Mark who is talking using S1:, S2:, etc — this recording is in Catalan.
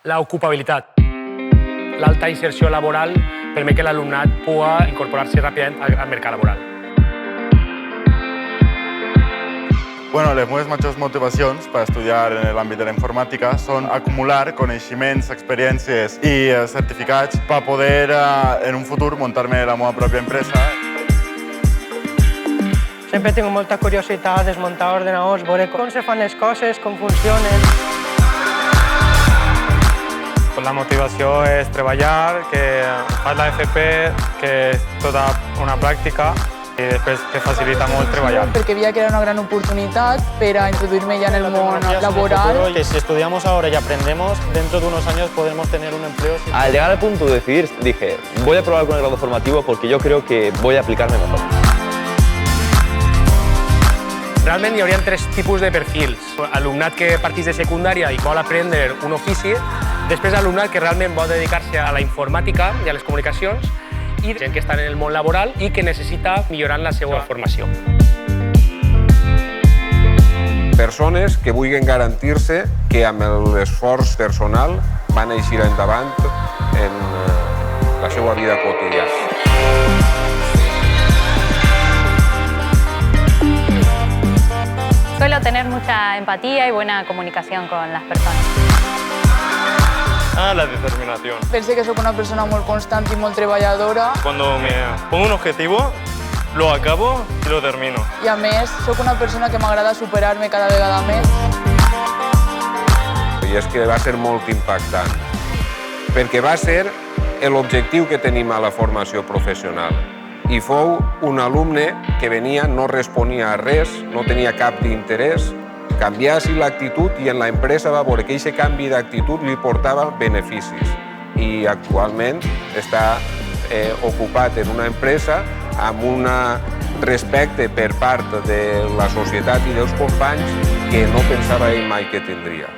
S1: L'ocupabilitat. L'alta inserció laboral permet que l'alumnat pugui incorporar-se ràpidament al mercat laboral.
S2: Bueno, les meves majors motivacions per estudiar en l'àmbit de la informàtica són acumular coneixements, experiències i certificats per poder en un futur muntar-me la meva pròpia empresa.
S3: Sempre tinc molta curiositat de desmuntar ordenadors, veure com se fan les coses, com funcionen.
S4: La motivació és treballar, que fas la FP, que és tota una pràctica i després te facilita molt treballar.
S5: Perquè veia que era una gran oportunitat per a introduirme ya en el món laboral.
S6: Que si estudiamos ahora y aprendemos, dentro de unos años podremos tener un empleo.
S7: Al llegar al punto de decidir, dije, voy a probar con el grado formativo porque yo creo que voy a aplicarme mejor.
S1: Realment hi hauria tres tipus de perfils. Alumnat que partís de secundària i vol aprendre un ofici, després alumnat que realment vol dedicar-se a la informàtica i a les comunicacions, i gent que està en el món laboral i que necessita millorar la seva formació.
S8: Persones que vulguin garantir-se que amb l'esforç personal van eixir endavant en la seva vida quotidiana.
S9: Suelo tener mucha empatía y buena comunicación con las personas.
S4: La determinación.
S5: Pense que sóc una persona molt constant i molt treballadora.
S4: Cuando me pongo un objetivo, lo acabo y lo termino.
S5: I a més, sóc una persona que m'agrada superar-me cada vegada més.
S8: I és que va ser molt impactant, perquè va ser l'objectiu que tenim a la formació professional. I fou un alumne que venia, no responia a res, no tenia cap d'interès, canviassi l'actitud i en l'empresa va veure que aquest canvi d'actitud li portava beneficis. I actualment està ocupat en una empresa amb un respecte per part de la societat i dels companys que no pensava ell mai que tindria.